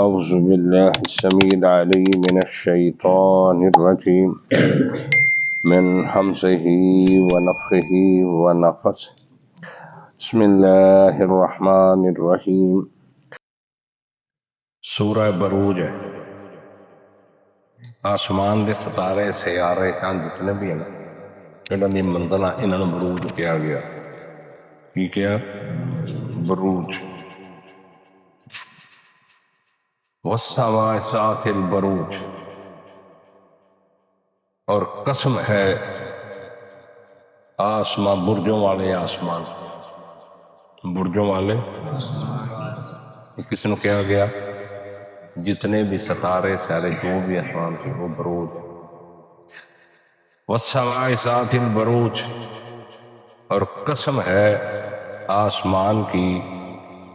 أعوذ بالله السميع العليم من الشيطان الرجيم من همزه ونفخه ونفثه بسم الله الرحمن الرحیم۔ سورہ بروج ہے۔ آسمان دے ستارے سیارے چاند جتنے بھی ہیں انہاں دی منزلاں انہاں نوں بروج کہا گیا۔ کی کیا؟ بروج۔ والسماء ذات البروج، اور قسم ہے آسمان برجوں والے آسمان، برجوں والے کس نے کہا گیا؟ جتنے بھی ستارے سارے جو بھی آسمان تھے وہ بروج۔ والسماء ذات البروج، اور قسم ہے آسمان کی،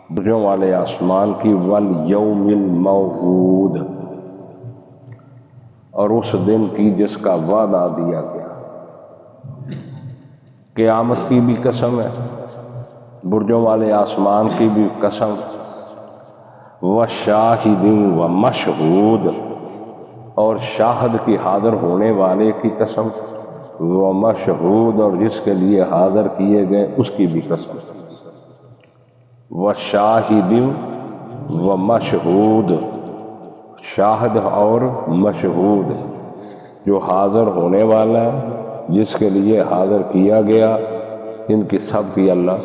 برجوں والے آسمان کی، والیوم الموعود، اور اس دن کی جس کا وعدہ دیا گیا۔ قیامت کی بھی قسم ہے، برجوں والے آسمان کی بھی قسم، وشاہد ومشہود، اور شاہد کی حاضر ہونے والے کی قسم، ومشہود، اور جس کے لیے حاضر کیے گئے اس کی بھی قسم۔ وشاہد ومشہود، شاہد اور مشہود، جو حاضر ہونے والا ہے، جس کے لیے حاضر کیا گیا، ان کی سب کی اللہ۔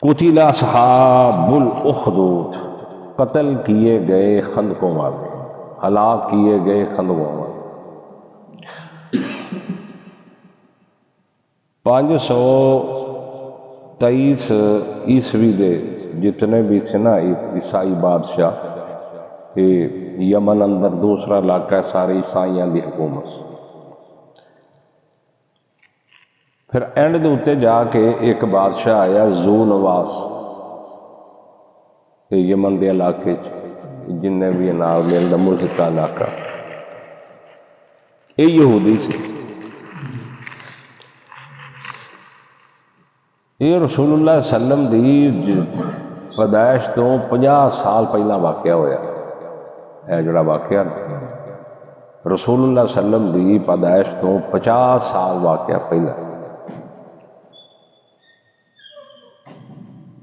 قتل اصحاب الاخدود، قتل کیے گئے خندقوں والے، ہلاک کیے گئے خندقوں والے۔ 523 عیسوی دے جتنے بھی تھے نا عیسائی بادشاہ، یہ یمن اندر دوسرا علاقہ ہے سارے عیسائیاں دی حکومت۔ پھر اینڈ دے اتے جا کے ایک بادشاہ آیا ذو نواس، یہ یمن دے علاقے جن بھی نال ملدا ملک کا علاقہ، یہ یہودی سی۔ یہ رسول اللہ صلی اللہ علیہ وسلم دی پیدائش تو 50 سال پہلا واقعہ ہویا ہے۔ جڑا واقعہ رسول اللہ صلی اللہ علیہ وسلم دی پیدائش تو 50 سال واقعہ پہلا،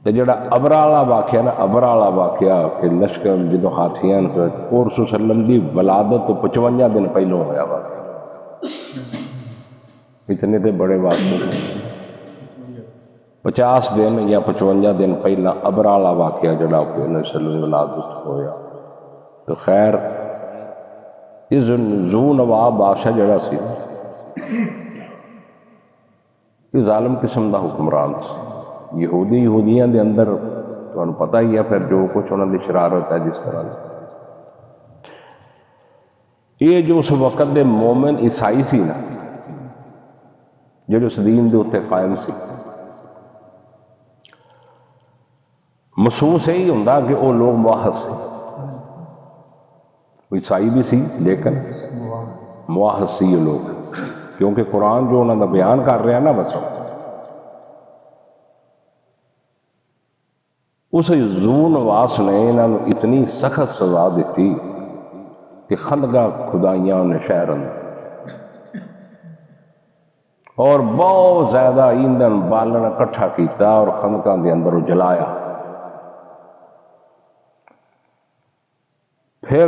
تے جڑا ابرا والا واقعہ نا، ابرا والا واقعہ کہ لشکر جدو ہاتھیاں اور رسول اللہ صلی اللہ علیہ وسلم دی ولادت تو 55 دن پہلوں ہویا واقعہ۔ اتنے تے بڑے واقعے 50 دن یا 55 دن پہلا ابرا والا واقعہ جڑا کہ نبی صلی اللہ علیہ وسلم دی ولادت ہویا۔ تو خیر اس ذو نواب بادشاہ جڑا سی، یہ ظالم قسم دا حکمران سی۔ یہودیاں دے اندر تمہیں پتہ ہی ہے پھر جو کچھ انہوں نے شرارت ہے جس طرح یہ جو اس وقت دے مومن عیسائی سی نا، جو اس دین دے اتنے قائم سی، محسوس یہی ہوندا کہ وہ لوگ موحد سے، عیسائی بھی سی لیکن موحد سی یہ لوگ، کیونکہ قرآن جو انہوں نے بیان کر رہا ہے نا، بس اس ذو نواس نے انہوں اتنی سخت سزا دیتی کہ خندقاں خدائیاں انہیں شہر اندر، اور بہت زیادہ ایندھن بالن اکٹھا کیتا اور خندقاں دے اندر جلایا۔ پھر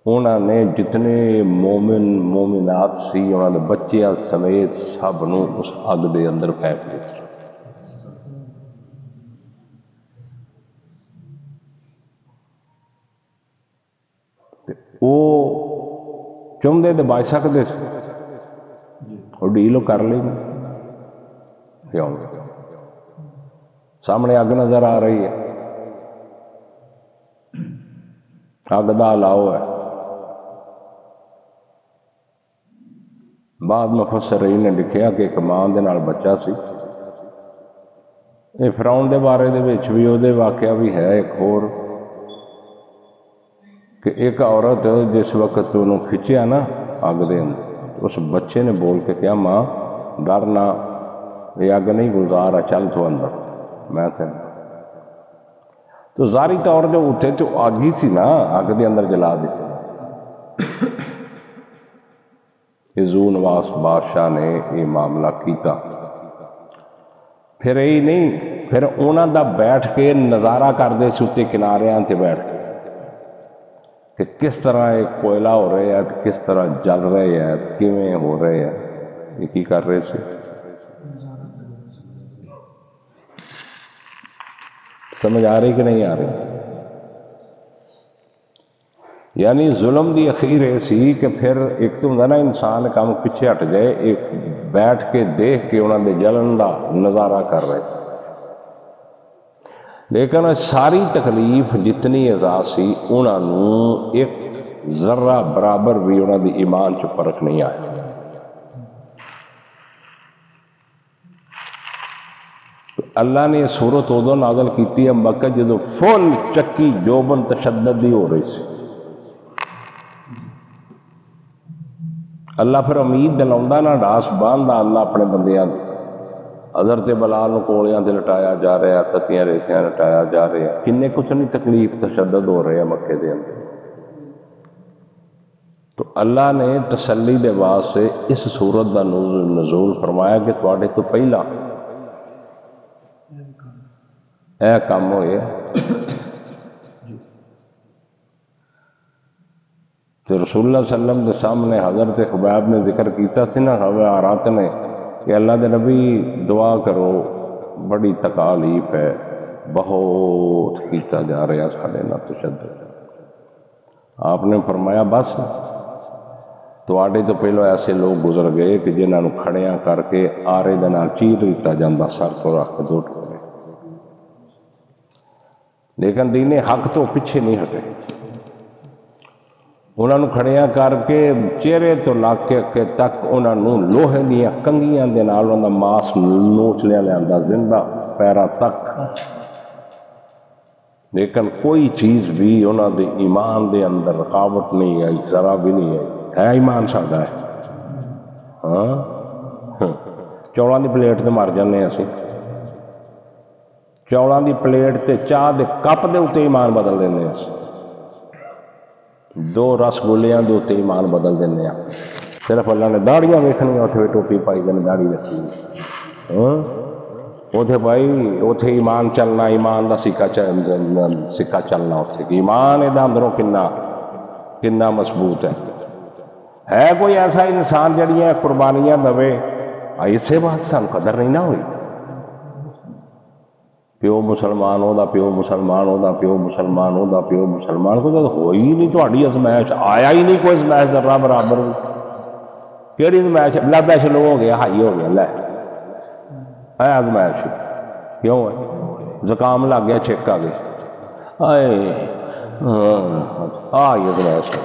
انہوں نے جتنے مومن مومنات سی انہوں نے بچیاں سمیت سب نو اس اگ دے اندر پھینک دیا۔ وہ چوندے دے بچ سکتے سے، اور ڈیل کر لی کیوں؟ سامنے اگ نظر آ رہی ہے، اگ دا لاؤ ہے۔ بعد مفسرین نے لکھیا کہ ایک ماں دے نال بچہ سی۔ یہ فرعون دے بارے دے وچ بھی وہ واقعہ بھی ہے ایک اور، کہ ایک عورت جس وقت انہوں کھچیا نا اگ دے اندر، اس بچے نے بول کے کیا ماں ڈر نہ، یہ اگ نہیں گزارا، چل تو اندر، میں تھے تو ظاہری طور جو اتنے تو اگ ہی سی نا، اگ کے اندر جلا دیتے. ذو نواس بادشاہ نے یہ معاملہ کیتا. پھر یہی نہیں، پھر انہوں دا بیٹھ کے نظارہ کرتے سے اتنے کناریاں تے بیٹھ کے کہ کس طرح یہ کوئلہ ہو رہے ہیں، کس طرح جل رہے ہیں، کیویں ہو رہے ہیں، یہ کی کر رہے سے. سمجھ آ رہی کہ نہیں آ رہی؟ یعنی ظلم دی اخیر یہ سی کہ پھر ایک تو ہوں نا انسان کام پیچھے ہٹ جائے، ایک بیٹھ کے دیکھ کے انہوں نے جلن دا نظارہ کر رہے. لیکن ساری تکلیف جتنی اعزاز سی انہوں ایک ذرہ برابر بھی انہوں دی ایمان چ فرق نہیں آیا. اللہ نے یہ صورت ادو نازل کی ہے مکہ جدو فل چکی جوبن تشدد دی ہو رہی سی. اللہ پھر امید دلاؤں نہ ڈاس باندھا اللہ اپنے بندیاں دے. حضرت بلال نو کوڑیاں تے لٹایا جا رہا ہے، تتیاں ریتیاں لٹایا جا رہا ہے، کنے کچھ نہیں تکلیف تشدد ہو رہے ہیں مکے دے اندر. تو اللہ نے تسلی دے واسطے اس صورت دا نزول فرمایا کہ تواڈے تو پہلا اے کام ہوئے. تو رسول اللہ صلی اللہ علیہ وسلم کے سامنے حضرت خبیب نے ذکر کیتا سی نا حوارات نے کہ اللہ دے نبی دعا کرو، بڑی تکالیف ہے، بہت کیتا جا رہا ساڑے نہ تشدد. آپ نے فرمایا بس تواڈے تو پہلو ایسے لوگ گزر گئے کہ جنہاں نو کھڑیاں کر کے آرے دے نال چیر دیتا جاندہ سر تو رکھ دو ٹکڑے. لیکن دین حق تو پیچھے نہیں ہٹے. انہوں نے کھڑیاں کر کے چہرے تو لاک کے تک انہوں نے لوہے دیا کنگیاں دے نال انہوں نے ماس نوچ لیا زندہ پیرا تک. لیکن کوئی چیز بھی انہوں دے ایمان دے اندر رکاوٹ نہیں آئی، ذرا بھی نہیں آئی. ہے ایمان ساڈا ہے. ہاں چوڑاں دی پلیٹ تے مر جانے اسی. چوڑاں دی پلیٹ تے چاہ دے کپ دے اتنے ایمان بدل دینے اسی. دو رس گولیاں دے اتنے ایمان بدل دینے. صرف اللہ نے داڑیاں ویکھنیاں اتنے ٹوپی پائی جانے داڑھی رکھی. اتنے بھائی اتنے ایمان چلنا، ایمان دا سکہ چلنا اتنے کہ ایمان یہ اندروں کنا مضبوط ہے کوئی ایسا انسان جڑیاں قربانیاں دے اسے بات سان قدر نہیں نہ ہوئی. پیو مسلمان ہو دا پیو مسلمان ہو دا پیو مسلمان ہو دا پیو مسلمان کو تو ہوئی نہیں تہاڈی ازمائش، آیا ہی نہیں کوئی ازمائش ذرہ برابر. کیڑی ازمائش؟ بلڈ پریشر لو ہو گیا، ہائی ہو گیا، لے ہے ازمائش کیوں ہے؟ زکام لگ گیا، چھک آ گئی، آئی ازمائش.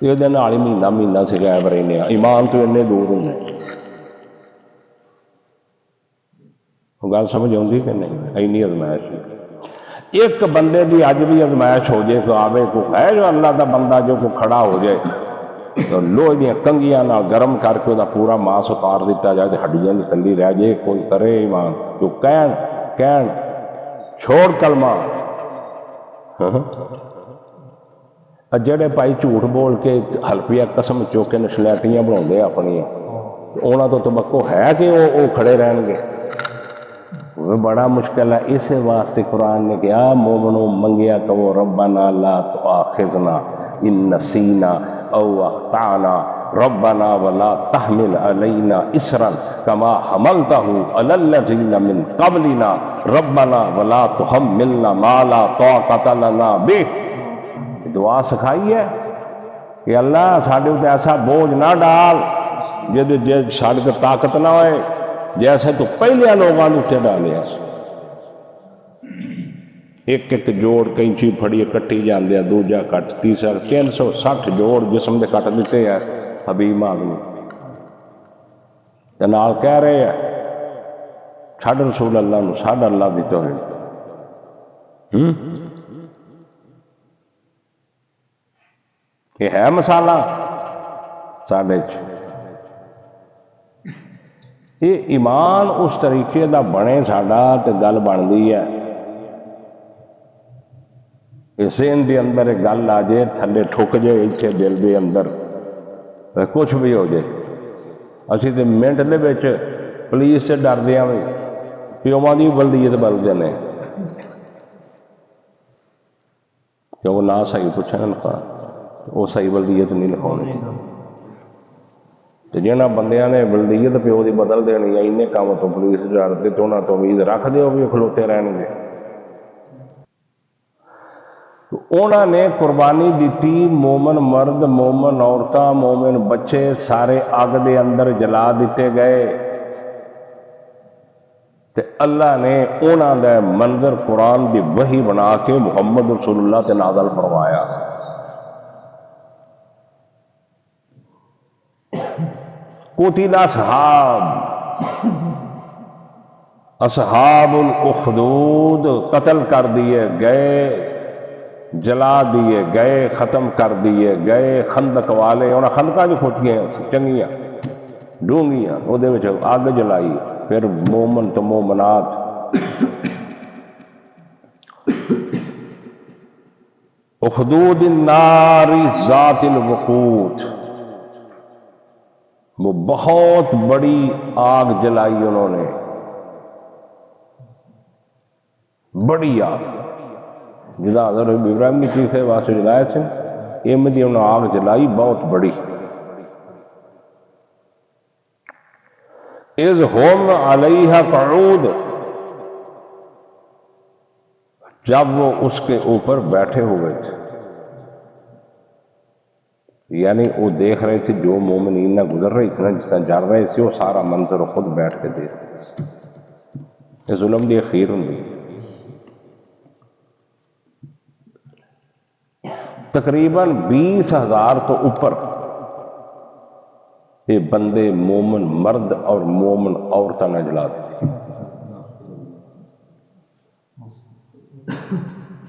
یہ مہینہ سے غائب رہنے. ایمان تو اتنے دور ہونے. گل سمجھ آتی کہ نہیں؟ اینی ازمائش ایک بندے دی اج بھی ازمائش ہو جائے تو آوے کو ہے جو اللہ دا بندہ جو کو کھڑا ہو جائے تو لوہے دیا کنگیاں گرم کر کے پورا ماس اتار دیتا جائے تو ہڈیاں نکلی رہ جائے. کوئی کرے ایمان جو کہن چھوڑ کلمہ. جڑے پائی جھوٹ بول کے حلفیہ قسم چوکے نشلیٹیاں بنا اپنی انہوں تو تمکو ہے کہ وہ کھڑے رہن گے. بڑا مشکل ہے. اس واسطے قرآن نے کہا مومنو منگیا کہ ربنا لا تؤاخذنا ان نسینا او اخطانا ربنا ولا تحمل علینا اسرا کما حملته علی الذین من قبلنا ربنا ولا تحملنا ما لا طاقت لنا به. دعا سکھائی ہے کہ اللہ ساڈے تے ایسا بوجھ نہ ڈال جے ساڈے کو طاقت نہ ہوئے جیسے تو پہلے لوگوں نے اتنے ڈالیا. ایک ایک جوڑ کینچی پھڑی کٹی جاندے، دوجا کٹ، تیسرا 360 جوڑ جسم دے کٹ دیتے ہیں حبیب آدمی. نال کہہ رہے ہیں چھڈ رسول اللہ نو، چھڈ اللہ دی توحید. یہ ہے مسالہ ساڈے چ. یہ ایمان اس طریقے دا بنے ساڈا تے گل بنتی ہے ذہن دے اندر ایک گل آ جائے تھلے ٹھک جائے اتنے دل دے اندر کچھ بھی ہو جائے اسی تو منٹ دے وچ پولیس سے ڈردے ہیں پیواں دی بلدیت بلدے نے کہ وہ نہ صحیح پوچھنا لکھا وہ صحیح بلدیت نہیں لکھاؤنی تو جنہاں بندیاں نے بلدیت پیو دی بدل دینی ہے انہیں کام تو پولیس ڈرتے تو انہاں تو امید رکھ دیو بھی کھلوتے رہن گے تو انہوں نے قربانی دیتی مومن مرد مومن عورتاں مومن بچے سارے اگ دے اندر جلا دیتے گئے تے اللہ نے انہوں نے منظر قرآن دی وحی بنا کے محمد رسول اللہ تے نازل فرمایا قتل اصحاب الاخدود قتل کر دیے گئے جلا دیے گئے ختم کر دیے گئے خندق والے انہیں خندقاں جو کھوٹیاں چنگیاں ڈونگیاں وہ دے وچ اگ جلائی پھر مومن تو مومنات اخدود النار ذات الوقود وہ بہت بڑی آگ جلائی انہوں نے بڑی آگ جدا حضرت ابراہیم کی چیخ ہے واسطے جلائے تھے ایم دی انہوں نے آگ جلائی بہت بڑی اذ ہم علیہ قعود جب وہ اس کے اوپر بیٹھے ہوئے تھے یعنی وہ دیکھ رہے تھے جو مومنین نہ گزر رہی تھی نا جس طرح جڑ رہے تھے وہ سارا منظر خود بیٹھ کے دیکھ رہے تھے یہ ظلم دی خیر ہوں تقریباً 20,000 تو اوپر یہ بندے مومن مرد اور مومن عورتیں نہ جلا دیتی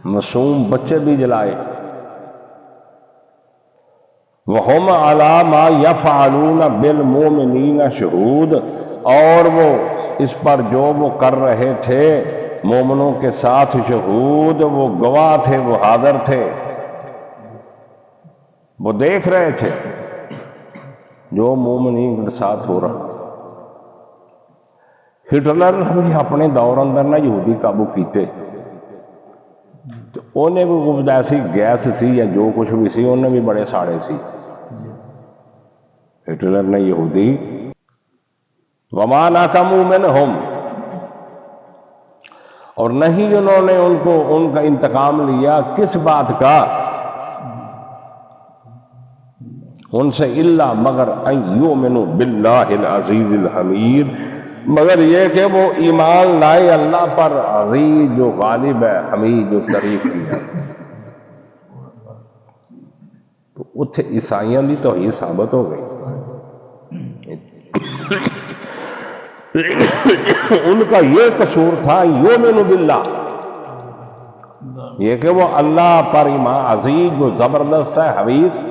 معصوم بچے بھی جلائے وَهُمْ عَلَى مَا يَفْعَلُونَ بِالْمُؤْمِنِينَ شُهُودٌ اور وہ اس پر جو وہ کر رہے تھے مومنوں کے ساتھ شہود وہ گواہ تھے وہ حاضر تھے وہ دیکھ رہے تھے جو مومنین کے ساتھ ہو رہا ہٹلر بھی اپنے دور اندر نہ یہودی قابو کیتے تو انہیں بھی کچھ ایسی گیس سی یا جو کچھ بھی سی انہیں بھی بڑے ساڑے سی ہٹلر نے یہودی وَمَا نَقَمُوا مِنْهُمْ اور نہیں انہوں نے ان کا انتقام لیا کس بات کا ان سے الا مگر ان یؤمنوا باللہ العزیز الحمید مگر یہ کہ وہ ایمان لائے اللہ پر عزیز جو غالب ہے حمید جو تعریف کی ہے تو اتھے عیسائیاں دی توحید ثابت ہو گئی ان کا یہ قصور تھا یؤمن باللہ یہ کہ وہ اللہ پر ایمان عزیز جو زبردست ہے حمید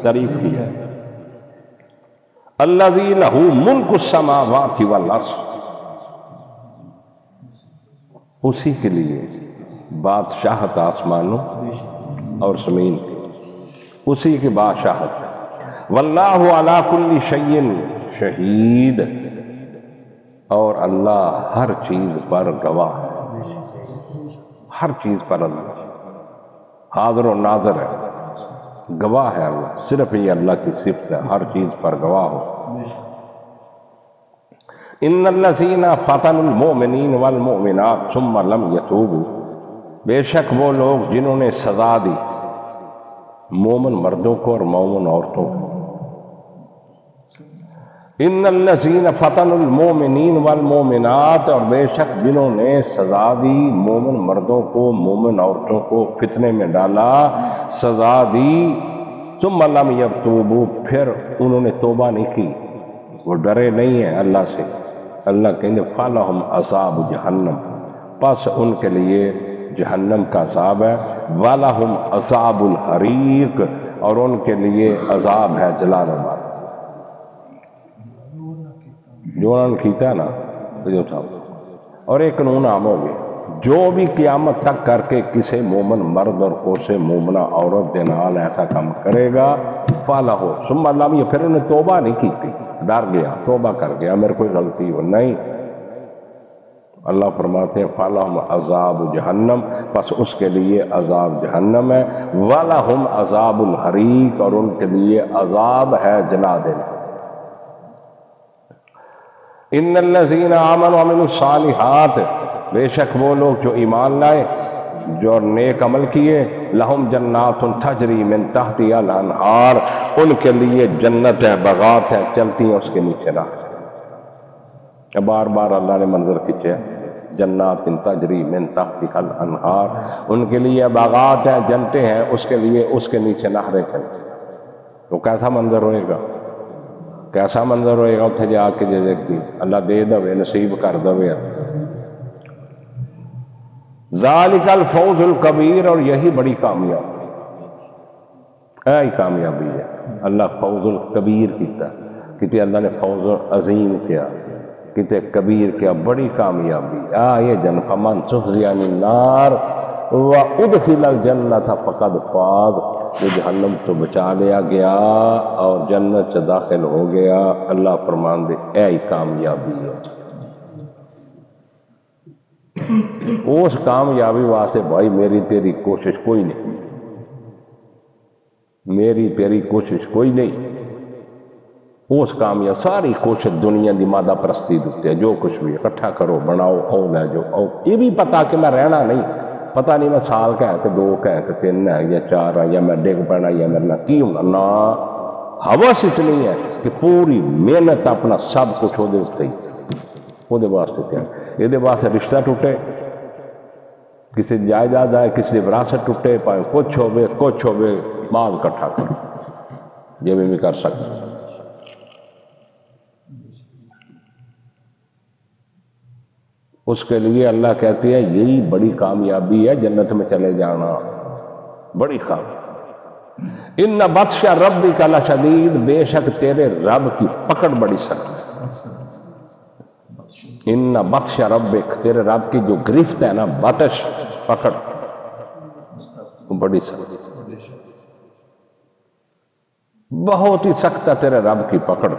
تعریف کی ہے الذی لہ ملک السماوات والارض اسی کے لیے بادشاہت آسمانوں اور زمین کی اسی کی بادشاہت واللہ علی کل شیء شہید اور اللہ ہر چیز پر گواہ ہے ہر چیز پر اللہ حاضر و ناظر ہے گواہ ہے اللہ صرف یہ اللہ کی صفت ہے ہر چیز پر گواہ ہو ان الذین فتنوا المؤمنین والمؤمنات ثم لم یتوبوا بے شک وہ لوگ جنہوں نے سزا دی مومن مردوں کو اور مومن عورتوں کو ان الذین فتنوا المؤمنین والمؤمنات اور بے شک جنہوں نے سزا دی مومن مردوں کو مومن عورتوں کو فتنے میں ڈالا سزا دی ثم لم یتوبوا پھر انہوں نے توبہ نہیں کی وہ ڈرے نہیں ہیں اللہ سے اللہ کہیں فلہم عذاب جہنم پس ان کے لیے جہنم کا عذاب ہے ولہم عذاب الحریق اور ان کے لیے عذاب ہے جلانے والا جو انہوں نے کیتا ہے نا اور ایک قانون عام ہو گیا جو بھی قیامت تک کر کے کسی مومن مرد اور کوسے مومنہ عورت دے نال ایسا کام کرے گا فالح ہو ثم اللہ بھی، پھر انہیں توبہ نہیں کی تھی، ڈر گیا توبہ کر گیا میرے کوئی غلطی ہو نہیں، اللہ فرماتے ہیں فالحم عذاب جہنم، بس اس کے لیے عذاب جہنم ہے، ولہم عذاب الحریق، اور ان کے لیے عذاب ہے جلا دینا۔ ان الذین آمنوا وعملوا الصالحات، بے شک وہ لوگ جو ایمان لائے جو نیک عمل کیے، لہم جنات تجری من تحتہا الانہار، ان کے لیے جنت ہے، بغات ہیں چلتی ہیں اس کے نیچے نہر۔ بار بار اللہ نے منظر کھینچے، جنات تجری من تحتہا الانہار، ان کے لیے باغات ہیں جنتیں ہیں، اس کے لیے اس کے نیچے نہریں چلتی، تو کیسا منظر ہوئے گا، کیسا منظر ہوئے گا اتنے جا کے دیکھی اللہ دے دوے نصیب کر دوے۔ ذالک الفوز الکبیر، اور یہی بڑی کامیابی، یہی کامیابی ہے۔ اللہ فوز الکبیر کیتا، کہتے اللہ نے فوز عظیم کیا، کہتے کبیر کیا، بڑی کامیابی یہ جن فمن زحزح عن النار وادخل الجنۃ فقد فاز، جو جہنم تو بچا لیا گیا اور جنت سے داخل ہو گیا، اللہ فرمان دے اے کامیابی ہے۔ اس کامیابی واسطے بھائی میری تیری کوشش کوئی نہیں، میری تیری کوشش کوئی نہیں، اس کامیاب ساری کوشش دنیا دی مادہ پرستی دیتے ہیں، جو کچھ بھی اکٹھا کرو بناؤ او لے جو او، یہ بھی پتا کہ میں رہنا نہیں، پتہ نہیں میں سال کا ہے کہ 2 کا ہے کہ 3 ہے یا 4 ہے، یا میں ڈگ پڑنا یا میرے نہ کی ہونا، نہ ہوس اتنی ہے کہ پوری محنت اپنا سب کچھ وہ دے وہ دے واسطے تیار، یہ دے واسطے رشتہ ٹوٹے، کسی جائیداد آئے، کسی وراثت ٹوٹے، پائے کچھ ہوئے مال اکٹھا کرو، یہ بھی کر سکتے۔ اس کے لیے اللہ کہتی ہے یہی بڑی کامیابی ہے، جنت میں چلے جانا بڑی کامیابی۔ ان بطش ربک لشدید، بے شک تیرے رب کی پکڑ بڑی سخت ہے۔ ان بطش ربک، تیرے رب کی جو گرفت ہے نا، بطش پکڑ بڑی سخت، بہت ہی سخت ہے تیرے رب کی پکڑ۔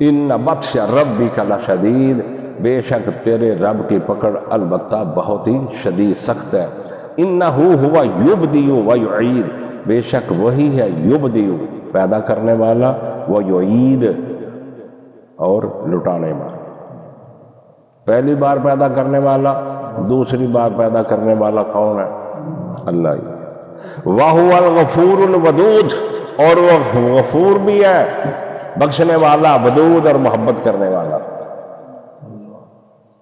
ان بطش ربک لشدید، بے شک تیرے رب کی پکڑ البتہ بہت ہی شدید سخت ہے۔ انہ ہوا یبدی و یعید، بے شک وہی ہے یبدی پیدا کرنے والا، و یعید اور لٹانے والا، پہلی بار پیدا کرنے والا، دوسری بار پیدا کرنے والا کون ہے؟ اللہ ہی۔ وَهُوَ الْغَفُورُ الْوَدُودُ، اور وہ غفور بھی ہے، بخشنے والا، ودود اور محبت کرنے والا،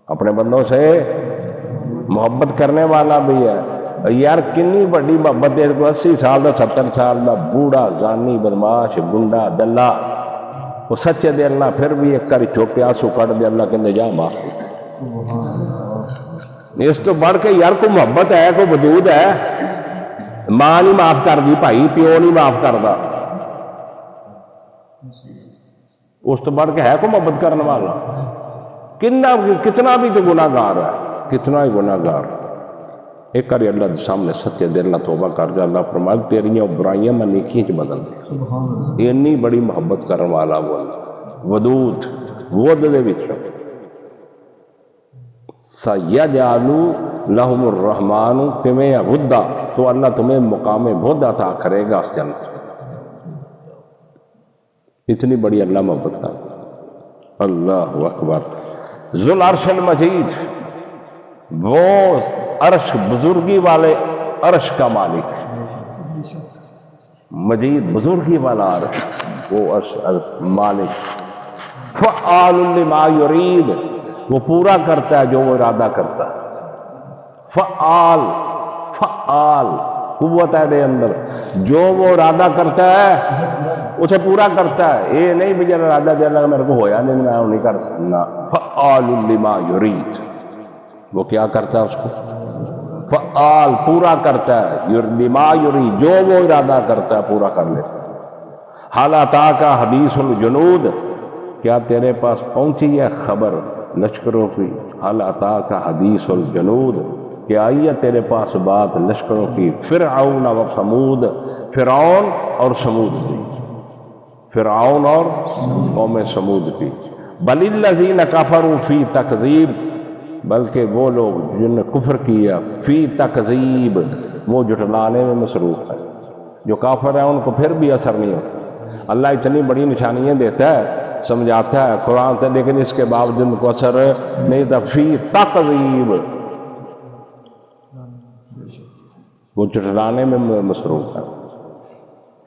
اپنے بندوں سے محبت کرنے والا بھی ہے۔ یار کنی بڑی محبت ہے، 80 سال دا 70 سال دا بوڑھا زانی بدماش گنڈا دلہ، وہ سچے دے اللہ پھر بھی ایک کاری چوکے آنسو کٹ دے اللہ کے جا معاف اس تو بڑھ کے یار کوئی محبت ہے، کوئی ودود ہے؟ ماں نہیں معاف کر دی بھائی، پیو نہیں معاف کردا، اس تو بڑھ کے ہے کوئی محبت کرنے والا؟ کتنا بھی تو گناہ گار ہے، کتنا ہی گناہ گار۔ ایک کاری اللہ کے سامنے سچے دل نہ توبہ کر جا، اللہ فرمائے تیریاں برائیاں میں نیکیاں چ بدل دے۔ اتنی بڑی محبت کرنے والا وہ اللہ، ودود، ود دے وچ سَيَجْعَلُ لَهُمُ الرَّحْمَنُ کمیں ودا، تو اللہ تمہیں مقام ود عطا کرے گا اس جنت۔ اتنی بڑی اللہ محبت کا، اللہ اکبر۔ ذو العرش المجید، وہ عرش بزرگی والے عرش کا مالک، مجید بزرگی والا عرش، وہ عرش مالک۔ فعال لما یرید، وہ پورا کرتا ہے جو وہ ارادہ کرتا ہے۔ فعال، فعال قوت ہے دے اندر، جو وہ ارادہ کرتا ہے اسے پورا کرتا ہے۔ یہ نہیں بھی جب ارادہ دے اللہ میرے کو ہویا نہیں میں نہیں کر سکتا۔ فعال لما یرید، وہ کیا کرتا ہے اس کو؟ فعال پورا کرتا ہے، لما یرید جو وہ ارادہ کرتا ہے پورا کر لیتا ہے۔ حال اتا کا حدیث الجنود، کیا تیرے پاس پہنچی ہے خبر لشکروں کی، حل عطا کا حدیث الجنود، کہ آئی ہے تیرے پاس بات لشکروں کی، فرعون و سمود، فرعون اور سمود کی، فرعون اور قوم سمود کی، بل الذین کفروا فی تکذیب، بلکہ وہ لوگ جن نے کفر کیا، فی تکذیب، وہ جھٹلانے میں مصروف ہے۔ جو کافر ہیں ان کو پھر بھی اثر نہیں ہوتا، اللہ اتنی بڑی نشانیاں دیتا ہے، سمجھاتا ہے قرآن سے، لیکن اس کے باوجود ان کو اثر نہیں تھا، فی تکذیب، وہ جھٹلانے میں مصروف ہے۔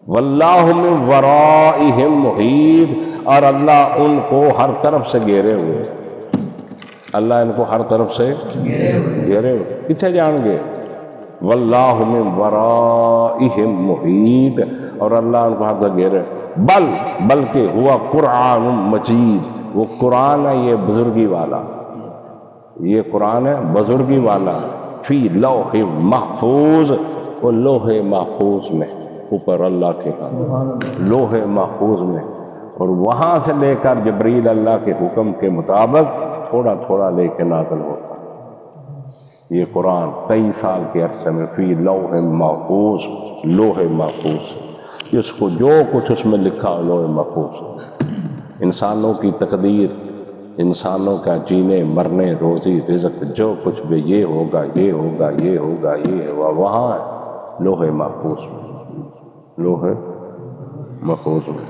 واللہ من ورائہم محیط، اور اللہ ان کو ہر طرف سے گھیرے ہوئے، اللہ ان کو ہر طرف سے گھیرے ہوئے، کتنے جان گے؟ واللہ من ورائہم محیط، اور اللہ ان کو ہر طرف گھیرے، بلکہ ہوا قرآن مجید، وہ قرآن ہے یہ بزرگی والا، یہ قرآن ہے بزرگی والا، فی لوح محفوظ، وہ لوح محفوظ میں، اوپر اللہ کے لوح محفوظ میں، اور وہاں سے لے کر جبریل اللہ کے حکم کے مطابق تھوڑا تھوڑا لے کے نازل ہوتا یہ قرآن 23 سال کے عرصے میں، فی لوح محفوظ، لوح محفوظ، جس کو جو کچھ اس میں لکھا ہو لوح محفوظ، انسانوں کی تقدیر، انسانوں کا جینے مرنے، روزی رزق، جو کچھ بھی یہ ہوگا یہ ہوگا یہ ہوگا یہ ہوگا، وہاں لوح محفوظ، لوح محفوظ میں۔